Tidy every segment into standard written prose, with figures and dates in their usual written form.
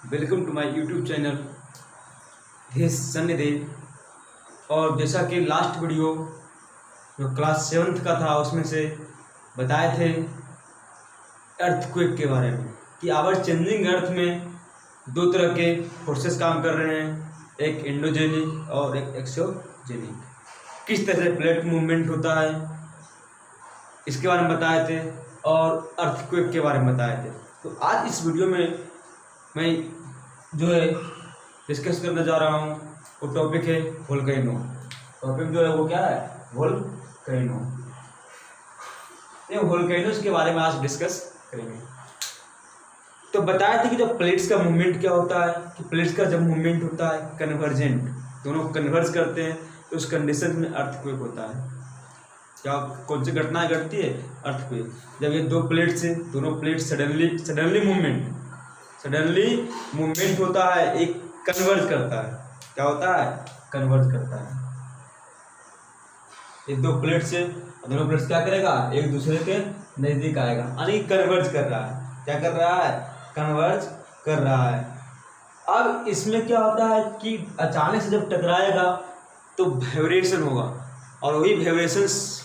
Welcome to my YouTube channel this सन्निदेव। और जैसा कि लास्ट वीडियो जो क्लास 7th का था उसमें से बताए थे अर्थक्वेक के बारे में कि आवर चेंजिंग अर्थ में दो तरह के फोर्सेस काम कर रहे हैं, एक एंडोजेनिक और एक एक्सोजेनिक। किस तरह से प्लेट मूवमेंट होता है इसके बारे में बताए थे और अर्थक्वेक के बारे में बताए थे। तो आज इस वीडियो में मैं जो है डिस्कस करने जा रहा हूँ वो टॉपिक है वोल्केनो। टॉपिक जो है वो क्या है? वोल्केनो। ये वोल्केनोस के बारे में आज डिस्कस करेंगे। तो बताया था कि जब प्लेट्स का मूवमेंट क्या होता है कि प्लेट्स का जब मूवमेंट होता है कन्वर्जेंट, दोनों कन्वर्ज करते हैं तो उस कंडीशन में अर्थक्वेक होता है। क्या कौन सी घटनाएं घटती है? अर्थक्वेक। जब ये दो प्लेट से दोनों प्लेट सडनली मूवमेंट होता है, एक कन्वर्ज करता है। क्या होता है? कन्वर्ज करता है। ये दो प्लेट से दोनों प्लेट्स क्या करेगा? एक दूसरे के नजदीक आएगा, यानी कन्वर्ज कर रहा है। क्या कर रहा है? कन्वर्ज कर रहा है। अब इसमें क्या होता है कि अचानक से जब टकराएगा तो वाइब्रेशन होगा और वही वाइब्रेशंस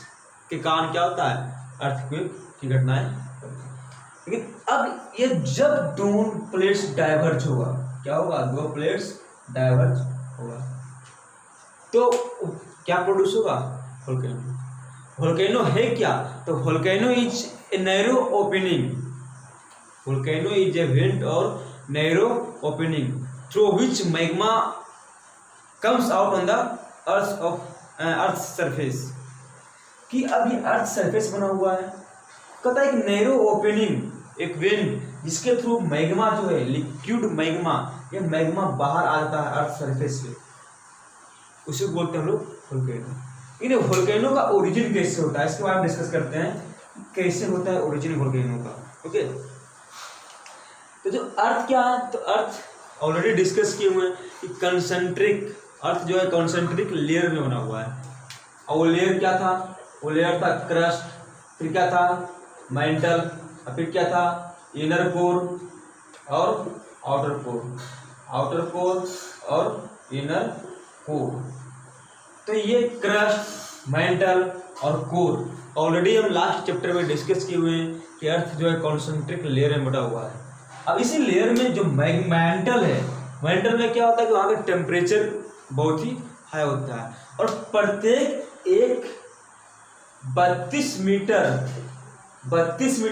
के कारण क्या होता है? अर्थक्वेक की घटनाएं। लेकिन अब ये जब दोनों प्लेट्स डाइवर्ज होगा, क्या होगा? दो प्लेट्स डाइवर्ज होगा तो क्या प्रोड्यूस होगा? वोल्केनो। वोल्केनो है क्या? तो volcano is a narrow opening. Volcano is a vent और narrow opening through which magma comes out on the earth surface. कि अब ये अर्थ सरफेस बना हुआ है, कहता है कि नैरो ओपनिंग, एक वेंट जिसके थ्रू मैग्मा जो है लिक्विड मैग्मा, ये मैग्मा बाहर आ जाता है अर्थ सरफेस से, उसे बोलते हैं हम लोग वोल्केनो। इन वोल्केनो का ओरिजिन कैसे होता है इसके बारे में डिस्कस करते हैं। कैसे होता है ओरिजिन वोल्केनो का? ओके। तो जो अर्थ क्या है, तो अर्थ ऑलरेडी डिस्कस किए हुए हैं कि कंसेंट्रिक अर्थ जो है कॉन्सेंट्रिक लेयर में बना हुआ है। और वो लेयर क्या था? वो लेयर था क्रस्ट, फिर क्या था? मेंटल, और फिर क्या था? इनर कोर और आउटर कोर। आउटर कोर और इनर कोर। तो ये क्रस्ट, मेंटल और कोर ऑलरेडी हम लास्ट चैप्टर में डिस्कस किए हुए हैं कि अर्थ जो है कॉन्सेंट्रिक लेयर में बटा हुआ है। अब इसी लेयर में जो मेंटल है, मेंटल में क्या होता है कि वहाँ का टेम्परेचर बहुत ही हाई होता है और प्रत्येक एक 32 मीटर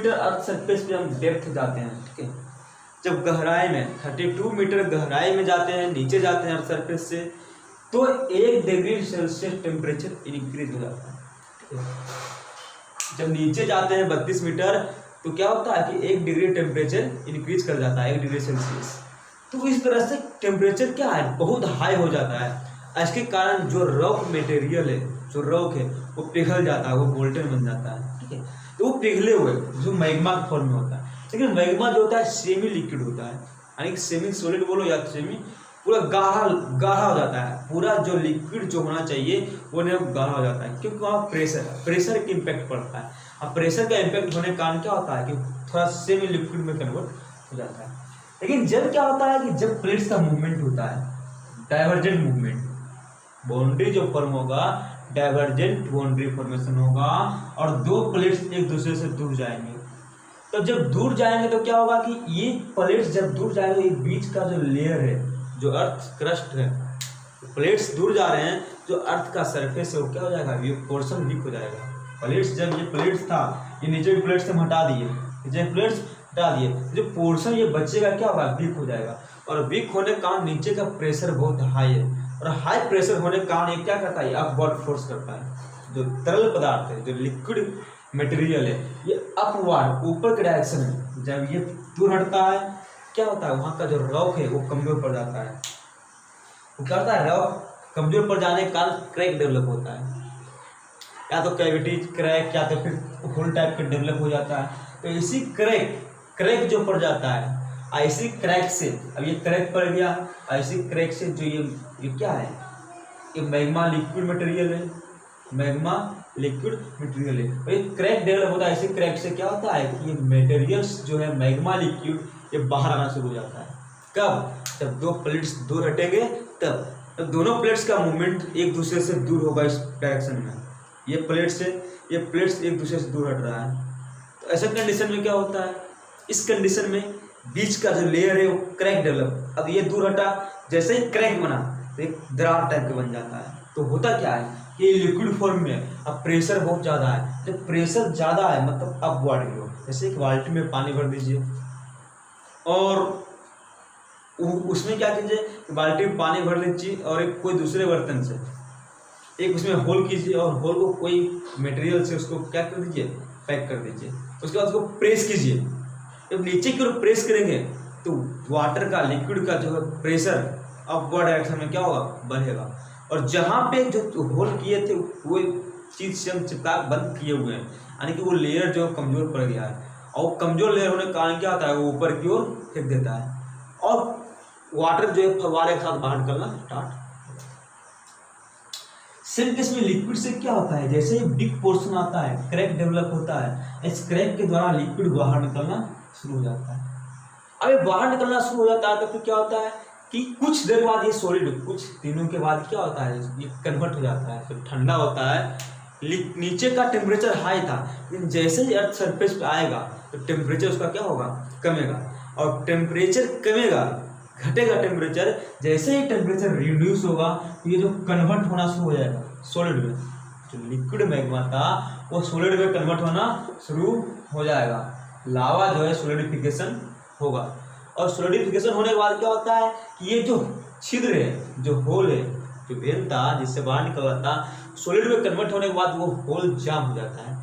अर्थ सरफेस पे हम डेप्थ जाते हैं। ठीक है, जब गहराई में 32 मीटर गहराई में जाते हैं, नीचे जाते हैं अर्थ सरफेस से, तो 1 डिग्री सेल्सियस टेम्परेचर इंक्रीज हो जाता है। ठीक है, जब नीचे जाते हैं 32 मीटर तो क्या होता है कि 1 डिग्री टेम्परेचर इंक्रीज कर जाता है, 1 डिग्री सेल्सियस। तो इस तरह से टेम्परेचर क्या है? बहुत हाई हो जाता है। इसके कारण जो रॉक मटेरियल है, जो रॉक है, वो पिघल जाता है, वो मोल्टन बन जाता है। ठीक है, तो वो पिघले हुए जो मैग्मा फॉर्म में होता है। लेकिन मैग्मा जो होता है सेमी लिक्विड होता है, यानी कि सेमी सॉलिड बोलो या सेमी, पूरा गाढ़ा हो जाता है। पूरा जो लिक्विड जो होना चाहिए वो नहीं, गाढ़ा हो जाता है, क्योंकि वहाँ प्रेशर का इम्पैक्ट पड़ता है। अब प्रेशर का इम्पैक्ट होने के कारण क्या होता है कि थोड़ा सेमी लिक्विड में कन्वर्ट हो जाता है। लेकिन जब क्या होता है कि जब प्लेट्स का मूवमेंट होता है, डाइवर्जेंट मूवमेंट, बाउंड्री जो फॉर्म होगा, डाइवर्जेंट बाउंड्री फॉर्मेशन होगा और दो प्लेट्स एक दूसरे से दूर जाएंगे। तो जब दूर जाएंगे तो क्या होगा कि ये प्लेट्स जब दूर जाएंगे, ये बीच का जो लेयर है, जो अर्थ क्रस्ट है, प्लेट्स दूर जा रहे हैं, जो अर्थ का सरफेस है वो क्या हो जाएगा? ये पोर्शन वीक हो जाएगा। प्लेट्स जब ये प्लेट्स था, ये नीचे की प्लेट्स हम हटा दिए, नीचे प्लेट्स हटा दिए, जो पोर्शन ये बचेगा क्या होगा? वीक हो जाएगा। और वीक होने के कारण नीचे का प्रेशर बहुत हाई है और हाई प्रेशर होने के कारण ये क्या करता है? अपवर्ड फोर्स करता है। जो तरल पदार्थ है, जो लिक्विड मटेरियल है, ये अपवर्ड ऊपर के डायरेक्शन में जब ये दूर हटता है, क्या होता है? वहाँ का जो रॉक है वो कमजोर पड़ जाता है। वो क्या होता है? रॉक कमजोर पड़ जाने के कारण क्रैक डेवलप होता है, या तो कैविटी क्रैक या तो फिर होल टाइप का डेवलप हो जाता है। तो इसी क्रैक जो पड़ जाता है, ऐसी क्रैक से, अब ये क्रैक पड़ गया, ऐसी क्रैक से जो ये क्या है? ये मैग्मा लिक्विड मटेरियल है, मैग्मा लिक्विड मटेरियल है। और ये क्रैक डेवलप होता है, ऐसी क्रैक से क्या होता है कि ये मटेरियल्स जो है मैग्मा लिक्विड, ये बाहर आना शुरू हो जाता है। कब? जब दो प्लेट्स दूर हटेंगे तब दोनों प्लेट्स का मूवमेंट एक दूसरे से दूर होगा इस डायरेक्शन में। ये प्लेट्स एक दूसरे से दूर हट रहा है। तो ऐसा कंडीशन में क्या होता है, इस कंडीशन में बीच का जो लेयर है वो क्रैक डेवलप, अब ये दूर हटा, जैसे ही क्रैक बना तो एक दरार टाइप का बन जाता है। तो होता क्या है कि लिक्विड फॉर्म में अब प्रेशर बहुत ज़्यादा है, जब प्रेशर ज़्यादा है मतलब अपवर्ड फ्लो, जैसे एक बाल्टी में पानी भर दीजिए और उसमें क्या कीजिए, बाल्टी में पानी भर लीजिए और एक कोई दूसरे बर्तन से एक उसमें होल कीजिए और होल को कोई मटेरियल से उसको क्या कर दीजिए, पैक कर दीजिए। उसके बाद उसको प्रेस कीजिए। जब नीचे की ओर प्रेस करेंगे तो वाटर का, लिक्विड का जो है प्रेशर अपवर्ड डायरेक्शन में क्या होगा, बढ़ेगा। और जहाँ पे जो होल किए थे वो चीज़ से हम चिपका बंद किए हुए हैं, यानी कि वो लेयर जो कमज़ोर पड़ गया है और कमज़ोर लेयर होने के कारण क्या होता है, वो ऊपर की ओर फेंक देता है और वाटर जो है फव्वारे के साथ बाहर निकलना स्टार्ट। सेम केस में लिक्विड से क्या होता है, जैसे ही बिग पोर्शन आता है क्रैक डेवलप होता है, इस क्रैक के द्वारा लिक्विड बाहर निकलना शुरू हो जाता है। अब ये बाहर निकलना शुरू हो जाता है तो फिर क्या होता है कि कुछ देर बाद ये सॉलिड, कुछ दिनों के बाद क्या होता है, ये कन्वर्ट हो जाता है, फिर ठंडा होता है। नीचे का टेम्परेचर हाई था, लेकिन जैसे ही अर्थ सरफेस पे आएगा तो टेम्परेचर उसका क्या होगा, कमेगा। और टेम्परेचर कमेगा, घटेगा टेम्परेचर, जैसे ही टेम्परेचर रिड्यूस होगा तो ये जो कन्वर्ट होना शुरू हो जाएगा सॉलिड में, जो लिक्विड मैग्मा था वो सॉलिड में कन्वर्ट होना शुरू हो जाएगा। लावा जो है सॉलिडिफिकेशन होगा और सॉलिडिफिकेशन होने के बाद क्या होता है कि ये जो छिद्र है, जो होल है, जो वेन था जिससे बाहर निकल रहा था, सॉलिड में कन्वर्ट होने के बाद वो होल जाम हो जाता है।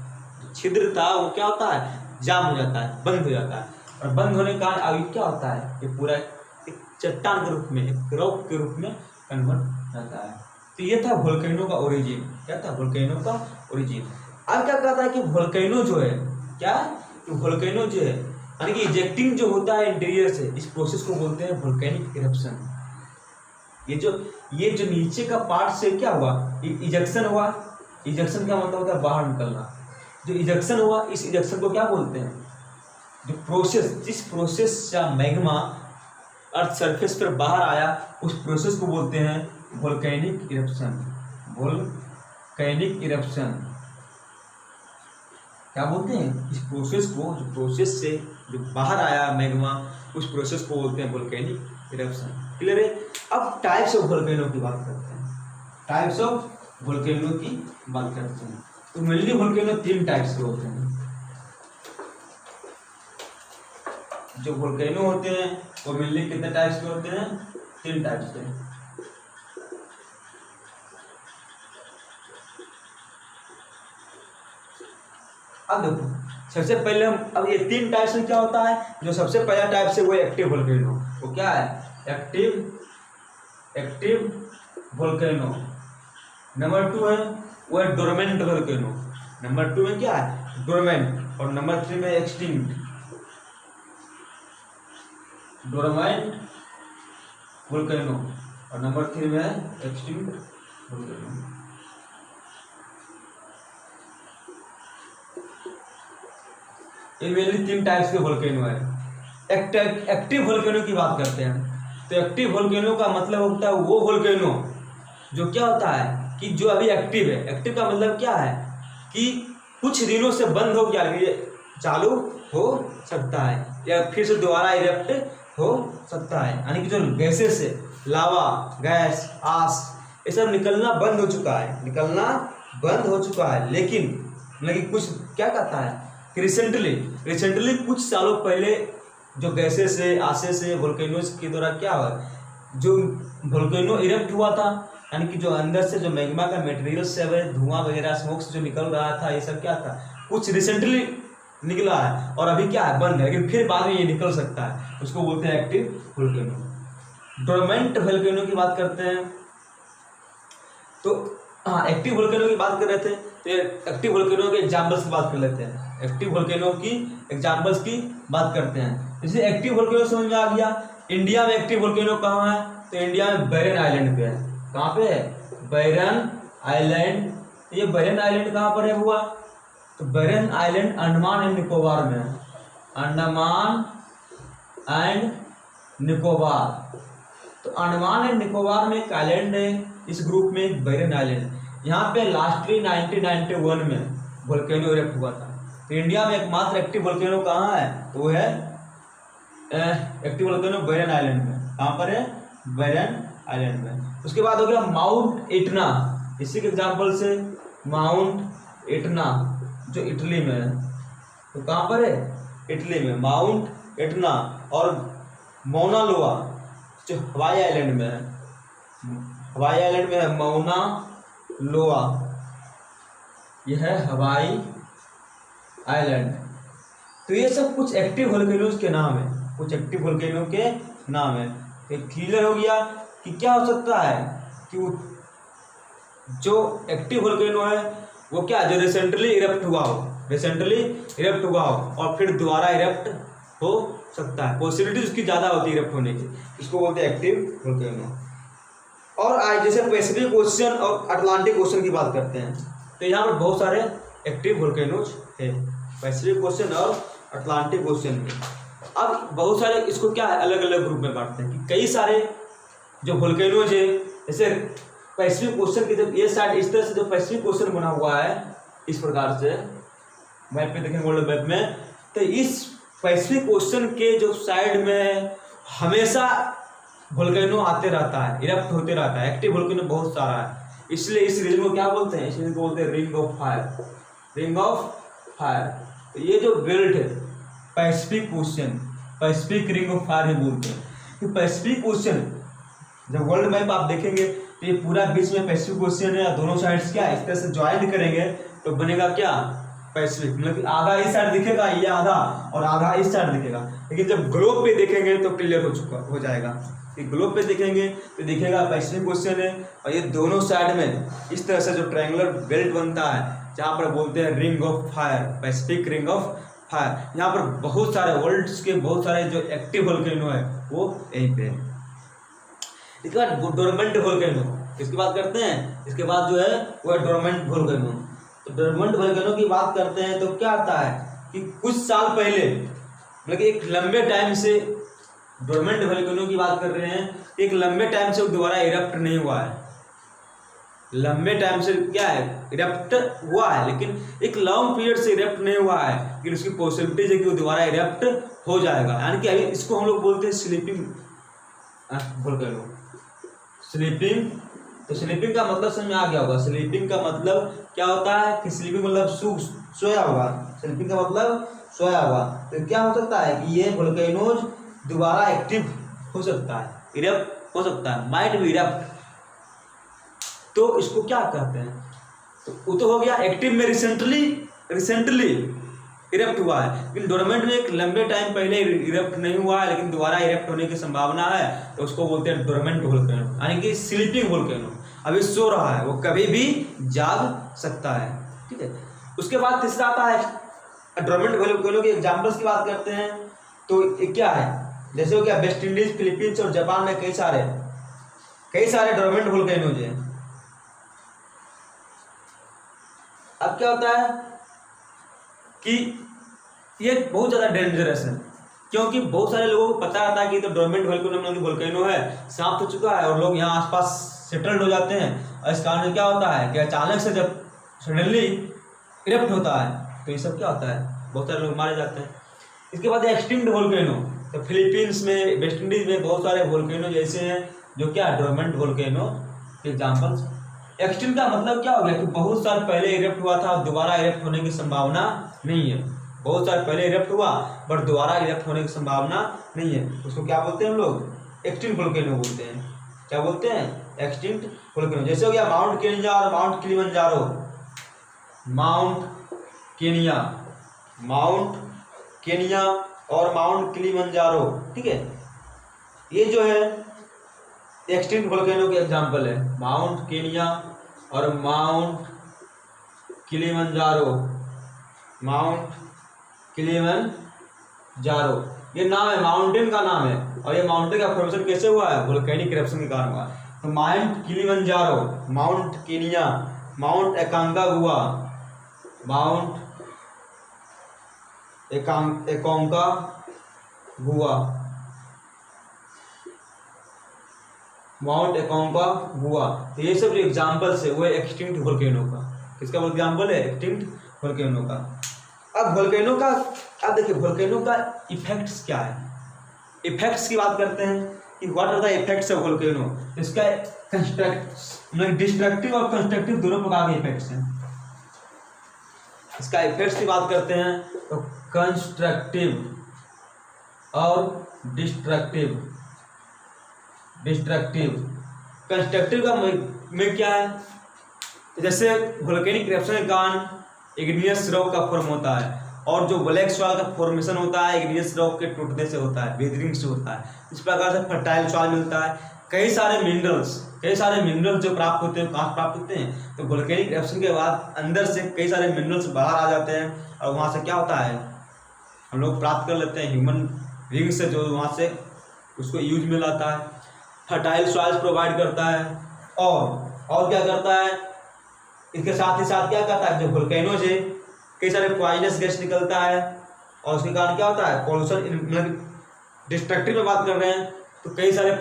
जो छिद्र था वो क्या होता है, जाम हो जाता है, बंद हो जाता है। और बंद होने के कारण अभी क्या होता है, ये पूरा एक चट्टान के रूप में, एक रॉक के रूप में कन्वर्ट हो जाता है। तो ये था वोल्केनो का ओरिजिन। क्या था, वोल्केनो का ओरिजिन। अब क्या कहता है कि वोल्केनो जो है, क्या वोल्केनो जो है यानी कि इजेक्टिंग जो होता है इंटीरियर से, इस प्रोसेस को बोलते हैं वोल्केनिक इरप्शन। ये जो नीचे का पार्ट से क्या हुआ, इजेक्शन हुआ। इजेक्शन का मतलब होता है बाहर निकलना। जो इजेक्शन हुआ, इस इजेक्शन को क्या बोलते हैं, जो प्रोसेस, जिस प्रोसेस से मैग्मा अर्थ सरफेस पर बाहर आया, उस प्रोसेस को बोलते हैं वोल्केनिक इरप्शन। वोल्केनिक इरप्शन क्या बोलते हैं, इस प्रोसेस को, जो प्रोसेस से जो बाहर आया मैग्मा, उस प्रोसेस को बोलते हैं वोल्केनिक इरप्शन। क्लियर है। अब टाइप्स ऑफ वोल्केनो की बात करते हैं। टाइप्स ऑफ वोल्केनो की बात करते हैं। तो मेनली वोल्केनो 3 टाइप्स के होते हैं। जो वोल्केनो होते हैं वो मेनली कितने टाइप्स के होते हैं, 3 टाइप्स के। अब देखो सबसे पहले हम, अब ये 3 टाइप्स में क्या होता है, जो सबसे पहला टाइप से वो एक्टिव वोल्केनो, वो क्या है, एक्टिव वोल्केनो। नंबर 2 है वो है डोरमेंट वोल्केनो। नंबर 2 में क्या है, डोरमेंट। और नंबर 3 में एक्सटिंक्ट। डोरमेंट वोल्केनो और नंबर 3 में एक्सटिंक्ट वोल्केनो। ये मेनली 3 टाइप्स के वोल्केनो है। एक्टिव वोल्केनो की बात करते हैं तो एक्टिव वोल्केनो का मतलब होता है वो वोल्केनो जो क्या होता है कि जो अभी एक्टिव है। एक्टिव का मतलब क्या है कि कुछ दिनों से बंद हो गया, ये चालू हो सकता है या फिर से दोबारा इरेप्ट हो सकता है। यानी कि जो गैसेस से, लावा, गैस, आस, ये सब निकलना बंद हो चुका है, लेकिन कुछ क्या कहता है कि रिसेंटली कुछ सालों पहले जो गैसेस से, आसे से, वोल्केनोज के द्वारा क्या हुआ, जो वोल्केनो इरेप्ट हुआ था, यानी कि जो अंदर से जो मैग्मा का मटेरियल से धुआं वगैरह स्मोक से जो निकल रहा था, ये सब क्या था, कुछ रिसेंटली निकला है और अभी क्या है, बंद है, लेकिन फिर बाद में ये निकल सकता है। उसको बोलते हैं एक्टिव वोल्केनो। डोरमेंट वोल्केनो की बात करते हैं तो हाँ, एक्टिव वोल्केनो की बात कर रहे थे तो एक्टिव वोल्केनो के एग्जाम्पल्स की बात कर लेते हैं। एक्टिव वोल्केनो की एग्जाम्पल्स की बात करते हैं। जैसे एक्टिव वोल्केनो समझ में आ गया। इंडिया में एक्टिव वोल्केनो कहाँ है, तो इंडिया में बैरन आइलैंड पे है। कहाँ पे है, बैरन आइलैंड। ये बैरन आइलैंड कहाँ पर है हुआ, तो बैरन आइलैंड अंडमान एंड निकोबार में है। अंडमान एंड निकोबार। तो अंडमान एंड निकोबार में एक आइलैंड है, इस ग्रुप में एक बैरन आइलैंड। यहाँ पे लास्टली 1991 में वोल्केनो इरेप्ट हुआ था। तो इंडिया में एकमात्र एक्टिव वोल्केनो कहाँ है, तो वो है एक्टिव वोल्केनो बैरन आइलैंड में। कहाँ पर है, बैरन आइलैंड में। उसके बाद हो गया माउंट इटना, इसी के एग्जाम्पल से माउंट इटना जो इटली में है। तो कहाँ पर है, इटली में माउंट इटना। और मौना लोआ जो हवाई आइलैंड में है, हवाई आइलैंड में है मौना लोआ, यह है हवाई आइलैंड। तो ये सब कुछ एक्टिव वोल्केनोज के नाम है, कुछ एक्टिव वोल्केनो के नाम है। तो क्लियर हो गया कि क्या हो सकता है कि जो एक्टिव वोल्केनो है वो क्या, जो रिसेंटली इरप्ट हुआ हो, रिसेंटली इरप्ट हुआ हो और फिर दोबारा इरप्ट हो सकता है, पॉसिबिलिटी उसकी ज़्यादा होती है इरप्ट होने की, इसको बोलते हैं एक्टिव वोल्केनो। और आज जैसे पैसिफिक ओशन और अटलांटिक ओशन की बात करते हैं, तो यहाँ पर बहुत सारे एक्टिव वोल्केनोज है, पैसिफिक ओशन और अटलांटिक ओशन में। अब बहुत सारे इसको क्या है, अलग अलग ग्रुप में बांटते हैं कि कई सारे जो वोल्केनोज है, जैसे पैसिफिक ओशन की जब ये साइड इस तरह से जो पैसिफिक ओशन बना हुआ है इस प्रकार से मैप पे देखेंगे, वर्ल्ड मैप में, तो इस पैसिफिक ओशन के जो साइड में हमेशा वोल्केनो आते रहता है, इरप्ट होते रहता है, एक्टिव वोल्केनो बहुत सारा है। इसलिए इस रीजन को क्या बोलते हैं, इस रीजन को बोलते हैं ring of fire, ring of fire. तो ये जो बेल्ट है Pacific Ocean, Pacific ring of fire ही बोलते हैं। कि पैसिफिक ओशन जब वर्ल्ड मैप आप देखेंगे तो ये पूरा बीच में पैसिफिक ओशन है, दोनों साइड्स क्या इस तरह से ज्वाइन करेंगे तो बनेगा क्या, पैसिफिक। मतलब कि आधा इस साइड दिखेगा, ये आधा और आधा इस साइड दिखेगा। लेकिन जब ग्लोब पे देखेंगे तो क्लियर हो जाएगा कि ग्लोब पे देखेंगे तो दिखेगा पैसिफिक ओशन है, और ये दोनों साइड में इस तरह से जो ट्रायंगुलर बेल्ट बनता है जहाँ पर बोलते हैं ring of fire, Pacific ring of fire. यहाँ पर बहुत सारे वर्ल्ड के बहुत सारे जो एक्टिव वोल्केनो है वो यहीं पे है। इसके बाद डोरमेंट वोल्केनो, इसकी बात करते हैं। इसके बाद जो है वो है डोरमेंट वोल्केनो। तो डोरमेंट वोल्केनो की बात करते हैं तो क्या आता है कि कुछ साल पहले, मतलब कि एक लंबे टाइम से डोरमेंट वोल्केनो की बात कर रहे हैं, एक लंबे टाइम से दोबारा इरप्ट नहीं हुआ है। लंबे टाइम से क्या है, इरप्ट हुआ है लेकिन एक लॉन्ग पीरियड से इरप्ट नहीं हुआ है, लेकिन उसकी पॉसिबिलिटी है कि वो दोबारा इरप्ट हो जाएगा। यानी कि अभी इसको हम लोग बोलते हैं स्लीपिंग वोल्केनो, स्लीपिंग। तो स्लीपिंग का मतलब समझ में आ गया होगा। स्लीपिंग का मतलब क्या होता है कि स्लीपिंग मतलब सोया हुआ, स्लीपिंग का मतलब सोया हुआ। तो क्या हो सकता है कि ये वोल्केनोज दोबारा एक्टिव हो सकता है, इरप्ट हो सकता है, माइट बी इरप्ट। तो इसको क्या कहते हैं, तो वो तो हो गया एक्टिव में रिसेंटली इरप्ट हुआ है, लेकिन डोरमेंट में एक लंबे टाइम पहले इरप्ट नहीं हुआ है लेकिन दोबारा इरप्ट होने की संभावना है, तो उसको बोलते हैं डोरमेंट वोल्केनो, यानी कि स्लीपिंग वोल्केनो। अभी सो रहा है, वो कभी भी जाग सकता है। ठीक है। उसके बाद तीसरा आता है डोरमेंट वोल्केनो के एग्जाम्पल्स की बात करते हैं। तो ये क्या है, जैसे हो गया वेस्ट इंडीज, फिलीपींस और जापान में कई सारे डोरमेंट वोल्केनोज हैं। अब क्या होता है कि ये बहुत ज़्यादा डेंजरस है, क्योंकि बहुत सारे लोगों को पता रहता है कि तो डोरमेंट वोल्केनो है, समाप्त हो चुका है, और लोग यहाँ आसपास सेटल्ड हो जाते हैं। और इस कारण क्या होता है कि अचानक से जब सडनली इरप्ट होता है तो ये सब क्या होता है, बहुत सारे लोग मारे जाते हैं। इसके बाद एक्सटिंक्ट वोल्केनो, तो फिलीपींस में, वेस्ट इंडीज में बहुत सारे वोल्केनो जैसे हैं जो क्या डोरमेंट वोल्केनो के एग्जाम्पल्स। एक्सटिंक्ट का मतलब क्या हो गया कि बहुत साल पहले इरप्ट हुआ था और दोबारा इरप्ट होने की संभावना नहीं है। बहुत साल पहले इरप्ट हुआ बट दोबारा इरप्ट होने की संभावना नहीं है, उसको क्या बोलते हैं हम लोग, एक्सटिंक्ट वोल्केनो बोलते हैं। क्या बोलते हैं, एक्सटिंक्ट वोल्केनो। जैसे हो गया माउंट केनिया और माउंट किलिमंजारो, माउंट केनिया और माउंट किलिमंजारो। ठीक है, ये जो है एक्सटिंक्ट वोल्केनो के एग्जाम्पल है, माउंट केनिया और माउंट किलिमंजारो, माउंट किलिमंजारो। ये नाम है, माउंटेन का नाम है, और ये माउंटेन का फॉर्मेशन कैसे हुआ है, वोल्केनिक इरप्शन के कारण हुआ है। तो mount Kilimanjaro, mount Kenya, mount एकांकागुआ, mount एकांकागुआ, mount Aconcagua. तो ये सब जो एग्जाम्पल्स है वो एक्सटिंक्ट वोल्केनो का। किसका एग्जाम्पल है? एक्सटिंक्ट वोल्केनो का। अब वोल्केनो का, अब देखिए वोल्केनो का इफेक्ट्स क्या है। इफेक्ट्स की बात करते हैं कि what are the effects of volcano. इसका डिस्ट्रक्टिव और कंस्ट्रक्टिव दोनों प्रकार के इफेक्ट्स हैं। इसका इफेक्ट्स की बात करते हैं तो कंस्ट्रक्टिव और डिस्ट्रक्टिव। कंस्ट्रक्टिव का में क्या है? जैसे वोल्केनिक इरप्शन के कारण इग्नियस रॉक का फॉर्म होता है, और जो ब्लैक सॉइल का फॉर्मेशन होता है इग्नियस रॉक के टूटने से होता है, वेदरिंग से होता है। इस प्रकार से फर्टाइल सॉइल मिलता है। कई सारे मिनरल्स जो प्राप्त होते हैं, कहाँ प्राप्त होते हैं? तो वोल्केनिक इरप्शन के बाद अंदर से कई सारे मिनरल्स बाहर आ जाते हैं, और वहाँ से क्या होता है, हम लोग प्राप्त कर लेते हैं ह्यूमन बीइंग से, जो वहाँ से उसको यूज में लाता है। फर्टाइल सॉइल्स प्रोवाइड करता है, और क्या करता है, इसके साथ ही साथ क्या करता है, जो वोल्केनो से कई सारे पॉइजनस गैस निकलता है, और उसके कारण क्या होता है, पॉल्यूशन। मतलब डिस्ट्रक्टिव में बात कर रहे हैं तो कई सारे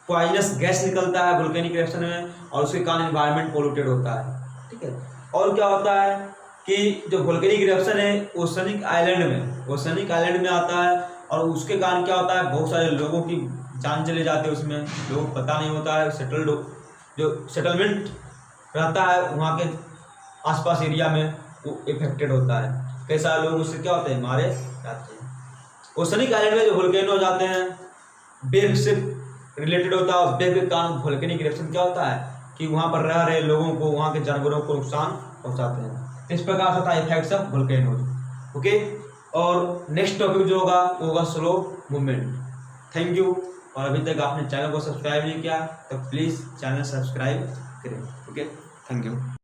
पॉइजनस गैस निकलता है वोल्केनिक इरप्शन में, और उसके कारण एनवायरनमेंट पोल्यूटेड होता है। ठीक है। और क्या होता है कि जो वोल्केनिक इरप्शन है ओशनिक आइलैंड में आता है, और उसके कारण क्या होता है, बहुत सारे लोगों की जान चले जाते हैं उसमें, लोगों को पता नहीं होता है। जो सेटलमेंट रहता है वहाँ के आसपास एरिया में वो इफेक्टेड होता है। कई सारे लोग उससे क्या होते हैं, मारे जाते हैं। ओशनिक आइलैंड में जो वोल्केनो जाते हैं वेव से रिलेटेड होता है, और वेव के कारण वोल्केनिक इरप्शन क्या होता है कि वहाँ पर रह रहे लोगों को, वहाँ के जानवरों को नुकसान पहुँचाते हैं। इस प्रकार से होता है इफेक्ट्स ऑफ वोल्केनोज। ओके, और नेक्स्ट टॉपिक जो होगा वो होगा स्लो मूवमेंट। Thank you. और अभी तक आपने चैनल को सब्सक्राइब नहीं किया तो प्लीज़ चैनल सब्सक्राइब करें। Okay, thank you.